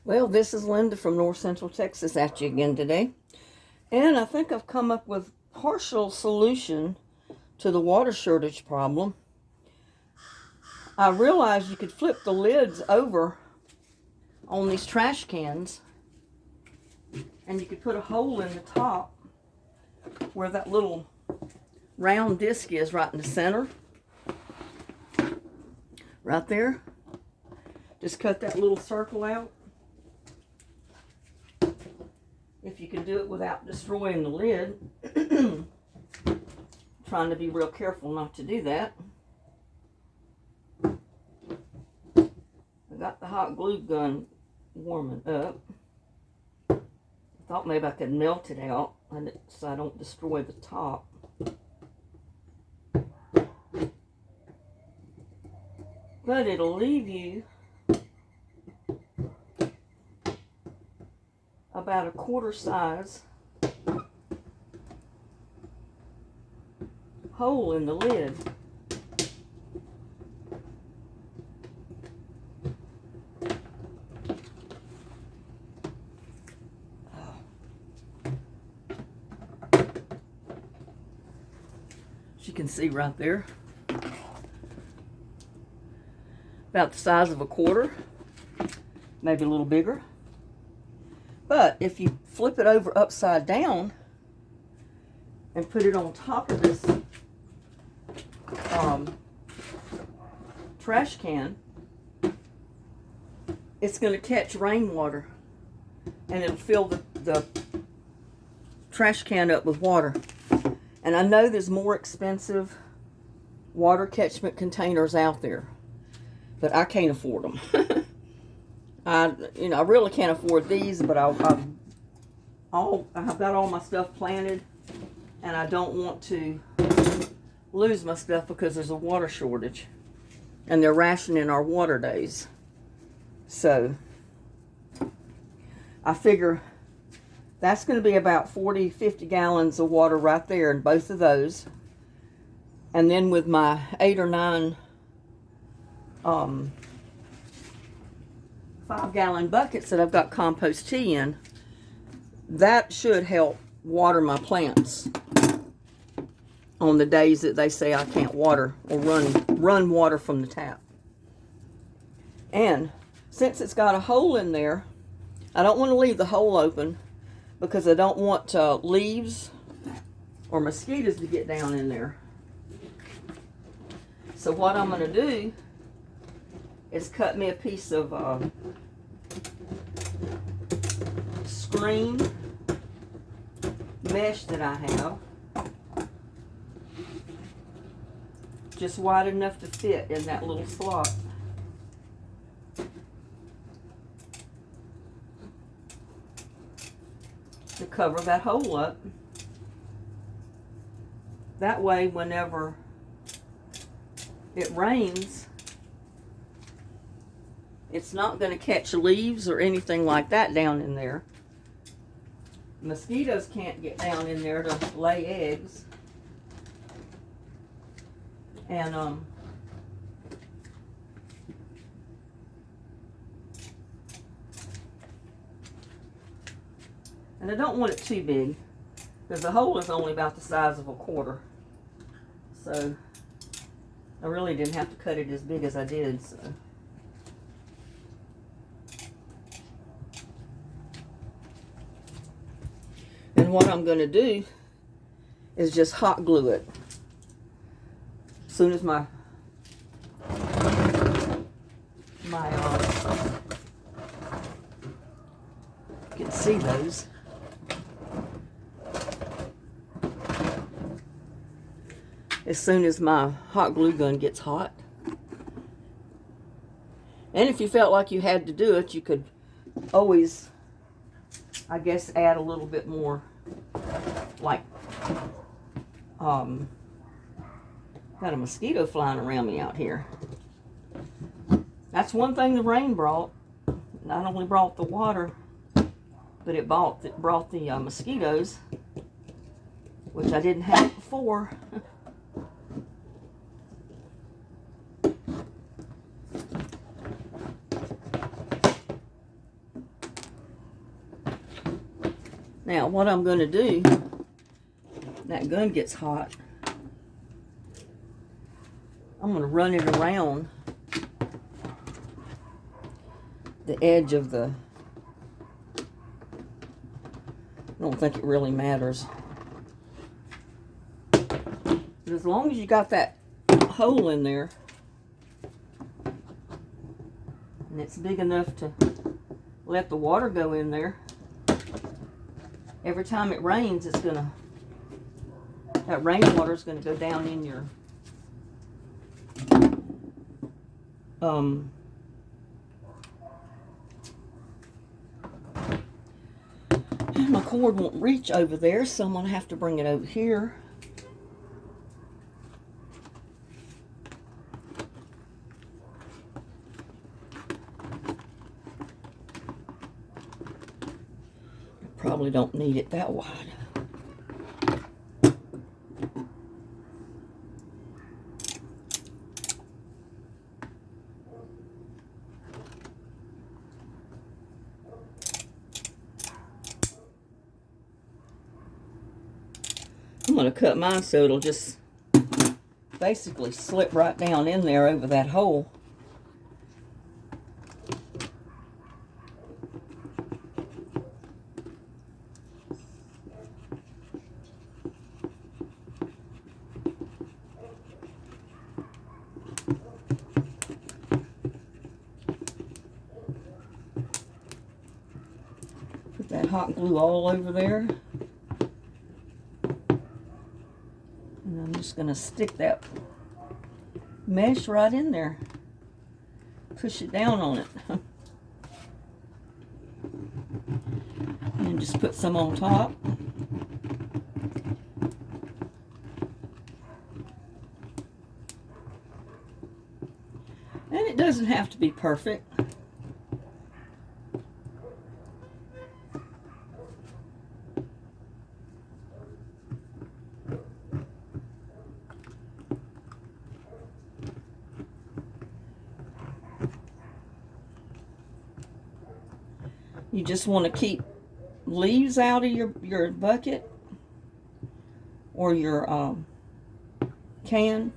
Well, this is Linda from North Central Texas at you again today. And I think I've come up with partial solution to the water shortage problem. I realized you could flip the lids over on these trash cans and you could put a hole in the top where that little round disc is, right in the center. Right there. Just cut that little circle out. If you can do it without destroying the lid. Trying to be real careful not to do that. I got the hot glue gun warming up. I thought maybe I could melt it out so I don't destroy the top. But it'll leave you about a quarter size hole in the lid. As you can see right there, about the size of a quarter, maybe a little bigger. But if you flip it over upside down and put it on top of this trash can, it's going to catch rainwater and it'll fill the trash can up with water. And I know there's more expensive water catchment containers out there, but I can't afford them. I really can't afford these, but I've got all my stuff planted, and I don't want to lose my stuff because there's a water shortage, and they're rationing our water days. So I figure that's going to be about 40-50 gallons of water right there in both of those. And then with my 8 or 9 5-gallon buckets that I've got compost tea in, that should help water my plants on the days that they say I can't water or run water from the tap. And since it's got a hole in there, I don't want to leave the hole open because I don't want leaves or mosquitoes to get down in there. So what I'm going to do is cut me a piece of screen mesh that I have, just wide enough to fit in that little slot. To cover that hole up. That way, whenever it rains, it's not going to catch leaves or anything like that down in there. Mosquitoes can't get down in there to lay eggs. And I don't want it too big because the hole is only about the size of a quarter. So I really didn't have to cut it as big as I did. So. And what I'm going to do is just hot glue it. As soon as you can see those. As soon as my hot glue gun gets hot. And if you felt like you had to do it, you could always, I guess, add a little bit more, like, got a mosquito flying around me out here. That's one thing the rain brought. Not only brought the water, but it brought the mosquitoes, which I didn't have before. Now, what I'm going to do, that gun gets hot, I'm going to run it around the edge of the, I don't think it really matters. But as long as you got that hole in there, and it's big enough to let the water go in there, every time it rains, it's gonna, that rainwater is gonna go down in your my cord won't reach over there, so I'm gonna have to bring it over here. Probably don't need it that wide. I'm going to cut mine so it'll just basically slip right down in there over that hole. Put that hot glue all over there. And I'm just going to stick that mesh right in there. Push it down on it. And just put some on top. And it doesn't have to be perfect. You just want to keep leaves out of your bucket or your can.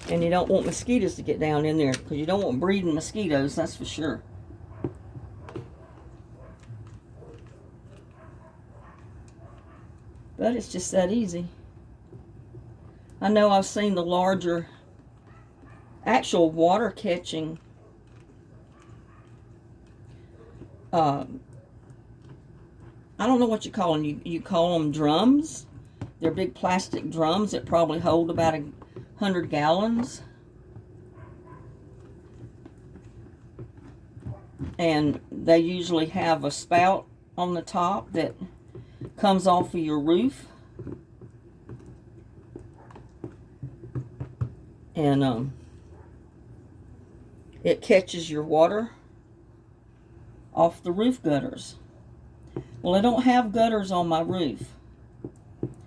And you don't want mosquitoes to get down in there, because you don't want breeding mosquitoes, that's for sure. But it's just that easy. I know I've seen the larger actual water catching I don't know what you call them. You call them drums. They're big plastic drums that probably hold about 100 gallons. And they usually have a spout on the top that comes off of your roof. And it catches your water off the roof gutters. Well, I don't have gutters on my roof,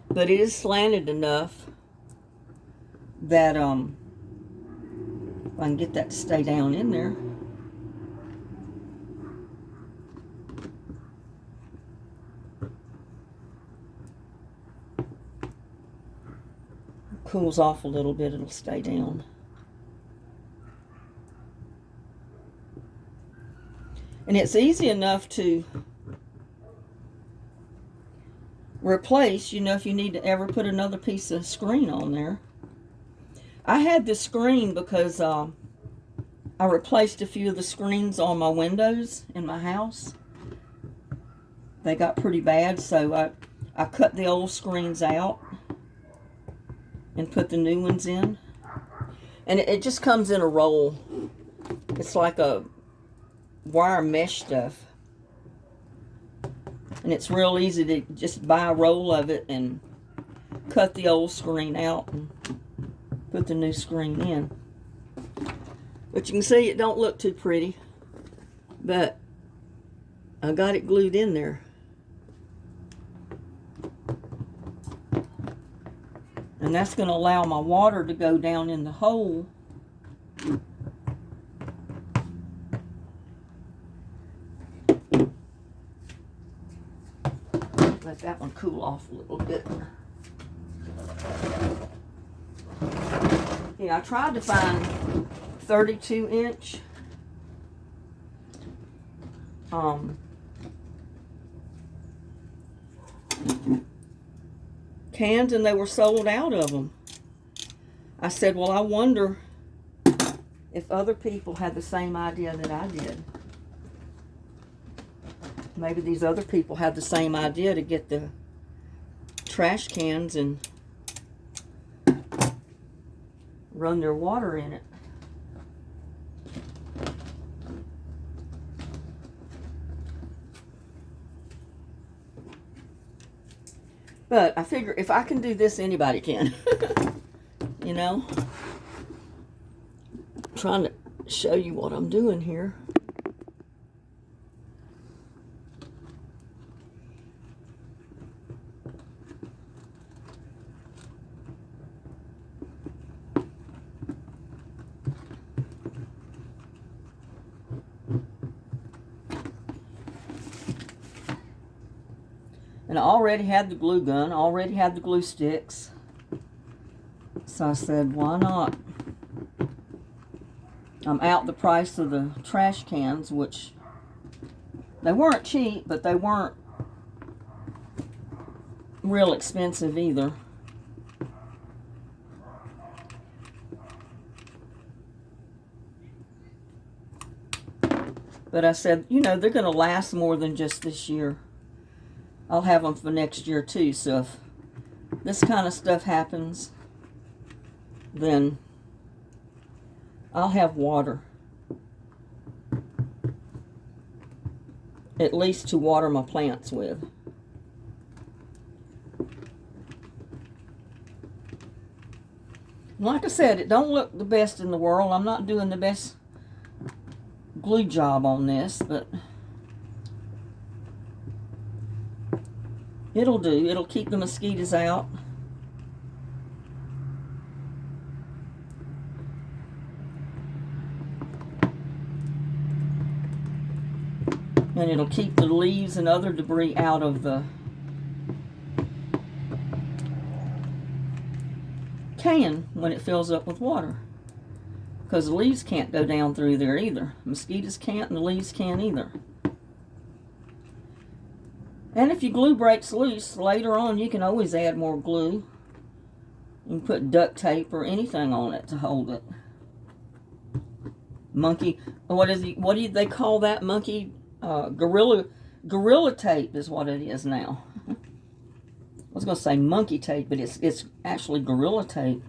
but it is slanted enough that if I can get that to stay down in there. It cools off a little bit, it'll stay down. And it's easy enough to replace, you know, if you need to ever put another piece of screen on there. I had this screen because I replaced a few of the screens on my windows in my house. They got pretty bad, so I cut the old screens out and put the new ones in. And it just comes in a roll. It's like a wire mesh stuff. And it's real easy to just buy a roll of it and cut the old screen out and put the new screen in. But you can see it don't look too pretty, but I got it glued in there. And that's going to allow my water to go down in the hole Let that one cool off a little bit. Yeah, I tried to find 32-inch cans, and they were sold out of them. I said, well, I wonder if other people had the same idea that I did. Maybe these other people had the same idea to get the trash cans and run their water in it. But I figure if I can do this, anybody can. You know? I'm trying to show you what I'm doing here. And I already had the glue gun, already had the glue sticks. So I said, why not? I'm out the price of the trash cans, which they weren't cheap, but they weren't real expensive either. But I said, you know, they're going to last more than just this year. I'll have them for next year too, so if this kind of stuff happens, then I'll have water. At least to water my plants with. Like I said, it don't look the best in the world. I'm not doing the best glue job on this, but it'll do. It'll keep the mosquitoes out. And it'll keep the leaves and other debris out of the can when it fills up with water. Because the leaves can't go down through there either. Mosquitoes can't and the leaves can't either. And if your glue breaks loose, later on you can always add more glue. You can put duct tape or anything on it to hold it. Monkey, what do they call that? Monkey, gorilla tape is what it is now. I was going to say monkey tape, but it's actually gorilla tape.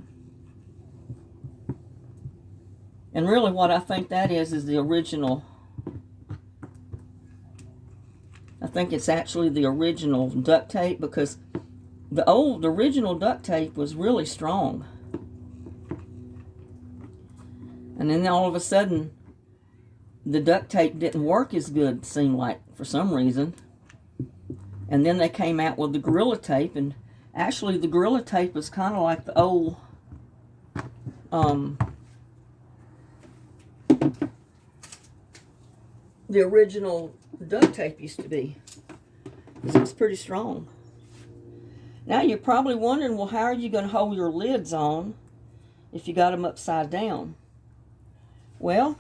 And really what I think that is the original. I think it's actually the original duct tape, because the original duct tape was really strong. And then all of a sudden, the duct tape didn't work as good, it seemed like, for some reason. And then they came out with the Gorilla Tape, and actually the Gorilla Tape was kind of like the old, the original duct tape used to be, because it was pretty strong. Now you're probably wondering, well, how are you going to hold your lids on if you got them upside down? Well,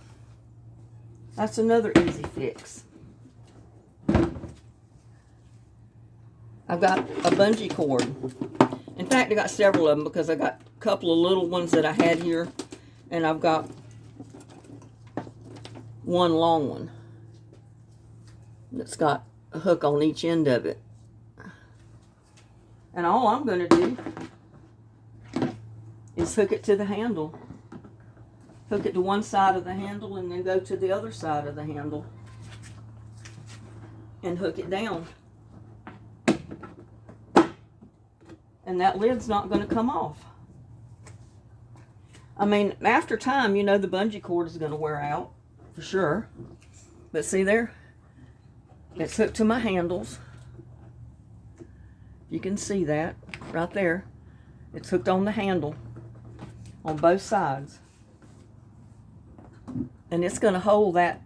that's another easy fix. I've got a bungee cord. In fact, I got several of them, because I got a couple of little ones that I had here, and I've got one long one that's got a hook on each end of it. And all I'm going to do is hook it to the handle. Hook it to one side of the handle and then go to the other side of the handle and hook it down. And that lid's not going to come off. I mean, after time, you know, the bungee cord is going to wear out for sure. But see there? It's hooked to my handles. You can see that right there. It's hooked on the handle on both sides. And it's going to hold that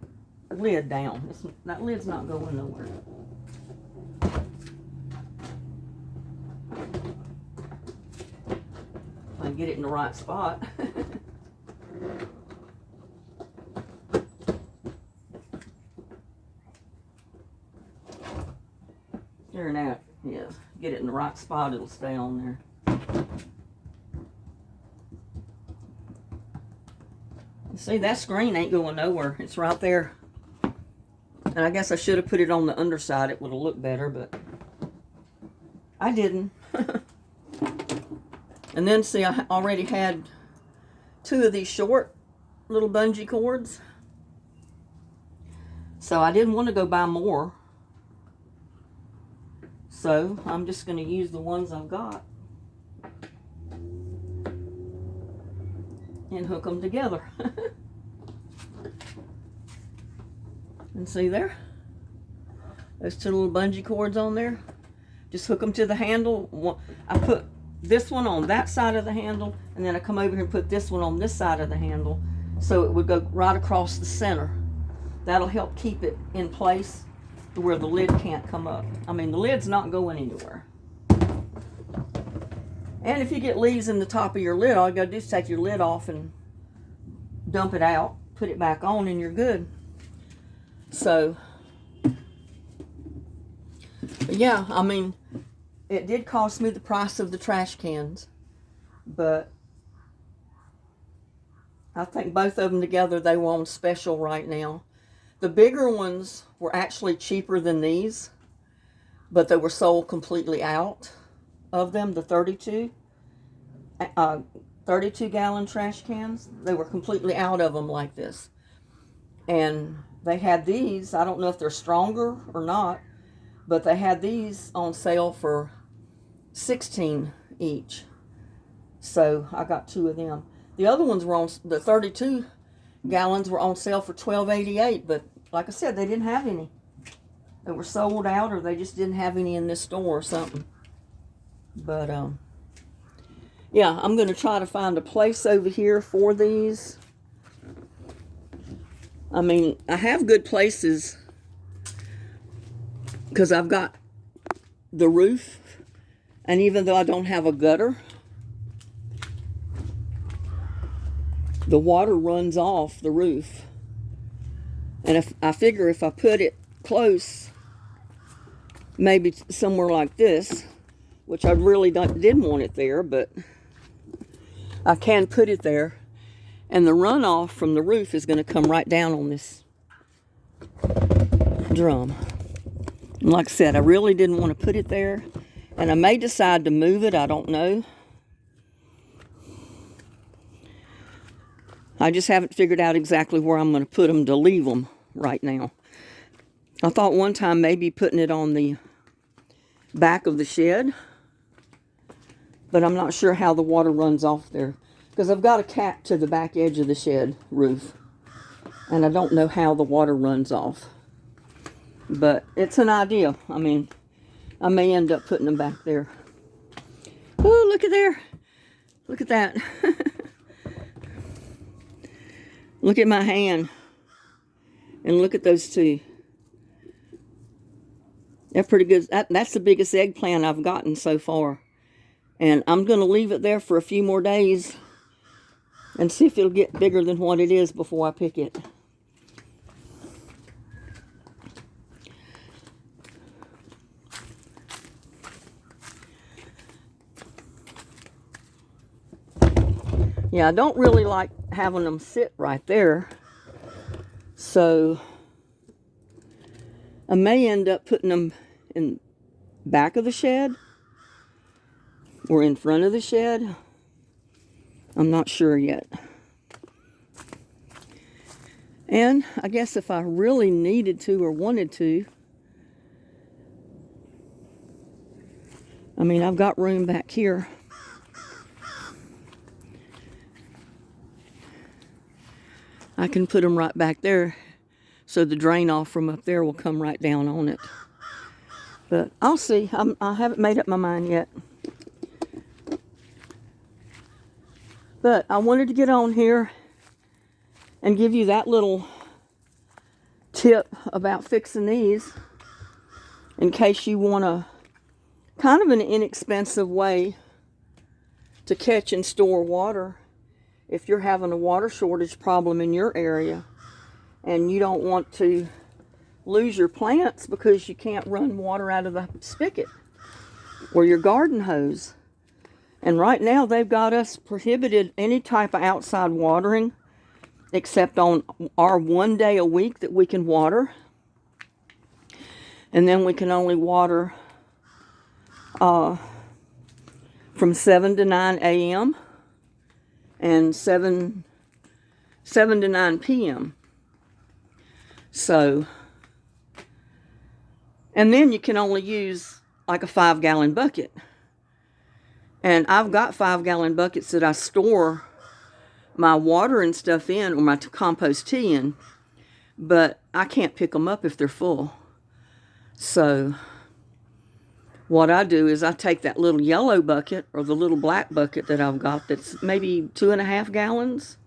lid down. That lid's not going nowhere. If I get it in the right spot. There now, yeah. Get it in the right spot, it'll stay on there. See, that screen ain't going nowhere. It's right there. And I guess I should have put it on the underside. It would have looked better, but I didn't. And then, see, I already had 2 of these short little bungee cords. So I didn't want to go buy more. So I'm just going to use the ones I've got and hook them together. And see there? Those 2 little bungee cords on there. Just hook them to the handle. I put this one on that side of the handle, and then I come over here and put this one on this side of the handle, so it would go right across the center. That'll help keep it in place to where the lid can't come up. I mean, the lid's not going anywhere. And if you get leaves in the top of your lid, all you gotta do is take your lid off and dump it out, put it back on, and you're good. So, yeah, I mean, it did cost me the price of the trash cans, but I think both of them together, they were on special right now. The bigger ones were actually cheaper than these, but they were sold completely out of them, the 32 gallon trash cans. They were completely out of them like this. And they had these, I don't know if they're stronger or not, but they had these on sale for $16 each. So I got 2 of them. The other ones were on, the 32 gallons were on sale for $12.88, but like I said, they didn't have any. They were sold out, or they just didn't have any in this store or something. But yeah, I'm going to try to find a place over here for these. I mean, I have good places because I've got the roof, and even though I don't have a gutter, the water runs off the roof. And if I figure if I put it close, maybe somewhere like this, which I really didn't want it there, but I can put it there, and the runoff from the roof is going to come right down on this drum. And like I said, I really didn't want to put it there, and I may decide to move it. I don't know. I just haven't figured out exactly where I'm going to put them to leave them right now. I thought one time maybe putting it on the back of the shed, but I'm not sure how the water runs off there, because I've got a cap to the back edge of the shed roof, and I don't know how the water runs off. But it's an idea. I mean, I may end up putting them back there. Oh, look at there. Look at that. Look at my hand. And look at those 2. They're pretty good. That's the biggest eggplant I've gotten so far. And I'm going to leave it there for a few more days and see if it'll get bigger than what it is before I pick it. Yeah, I don't really like having them sit right there. So I may end up putting them in back of the shed or in front of the shed. I'm not sure yet. And I guess if I really needed to or wanted to, I mean, I've got room back here. I can put them right back there, so the drain off from up there will come right down on it. But I'll see. I haven't made up my mind yet. But I wanted to get on here and give you that little tip about fixing these in case you want a kind of an inexpensive way to catch and store water if you're having a water shortage problem in your area and you don't want to lose your plants because you can't run water out of the spigot or your garden hose. And right now they've got us prohibited any type of outside watering except on our 1 day a week that we can water. And then we can only water from 7 to 9 a.m. and 7 to 9 p.m. So, and then you can only use like a 5-gallon bucket. And I've got 5-gallon buckets that I store my water and stuff in, or my compost tea in, but I can't pick them up if they're full. So what I do is I take that little yellow bucket or the little black bucket that I've got that's maybe 2.5 gallons.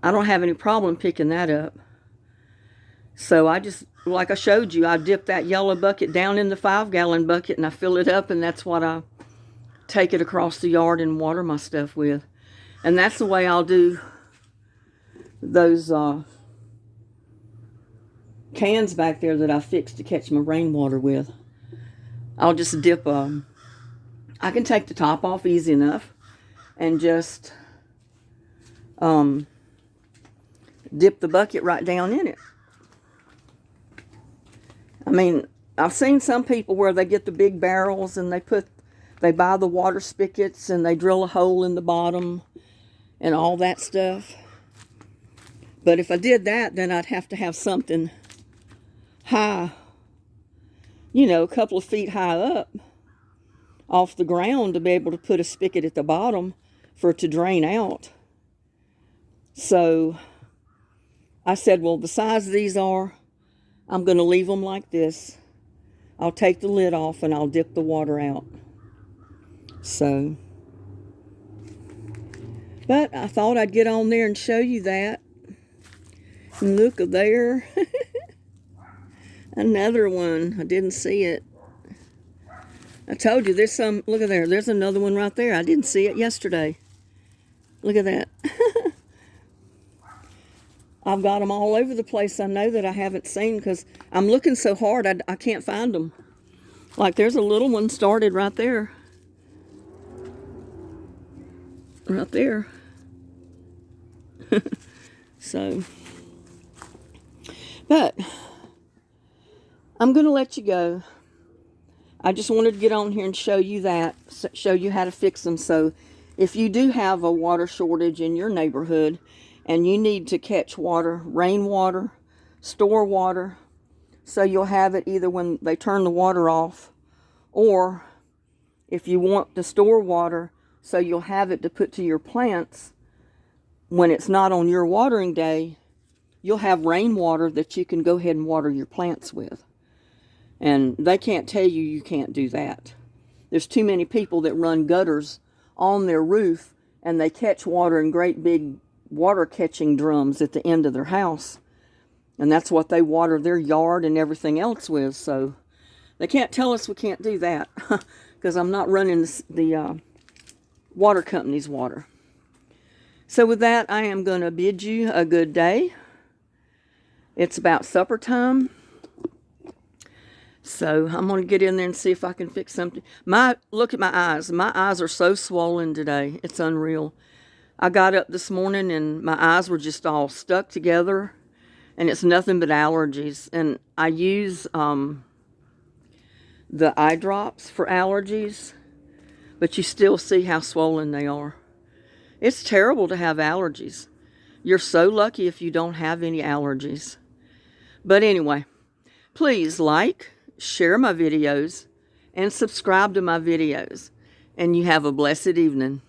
I don't have any problem picking that up. So I just, like I showed you, I dip that yellow bucket down in the 5-gallon bucket and I fill it up, and that's what I take it across the yard and water my stuff with. And that's the way I'll do those cans back there that I fixed to catch my rainwater with. I'll just dip, I can take the top off easy enough and just dip the bucket right down in it. I mean, I've seen some people where they get the big barrels and they buy the water spigots and they drill a hole in the bottom and all that stuff. But if I did that, then I'd have to have something high, you know, a couple of feet high up off the ground to be able to put a spigot at the bottom for it to drain out. So I said, well, the size these are, I'm going to leave them like this. I'll take the lid off and I'll dip the water out. So, but I thought I'd get on there and show you that. And look there. Another one. I didn't see it. I told you there's some, look at there. There's another one right there. I didn't see it yesterday. Look at that. I've got them all over the place. I know that I haven't seen because I'm looking so hard I can't find them. Like there's a little one started right there. Right there. So, but I'm going to let you go. I just wanted to get on here and show you that, show you how to fix them. So if you do have a water shortage in your neighborhood and you need to catch water, rainwater, store water, so you'll have it either when they turn the water off, or if you want to store water so you'll have it to put to your plants when it's not on your watering day, you'll have rainwater that you can go ahead and water your plants with. And they can't tell you you can't do that. There's too many people that run gutters on their roof and they catch water in great big water catching drums at the end of their house. And that's what they water their yard and everything else with. So they can't tell us we can't do that because I'm not running the water company's water. So with that, I am going to bid you a good day. It's about supper time. So I'm going to get in there and see if I can fix something. Look at my eyes. My eyes are so swollen today. It's unreal. I got up this morning and my eyes were just all stuck together. And it's nothing but allergies. And I use the eye drops for allergies. But you still see how swollen they are. It's terrible to have allergies. You're so lucky if you don't have any allergies. But anyway, please like, share my videos, and subscribe to my videos. And you have a blessed evening.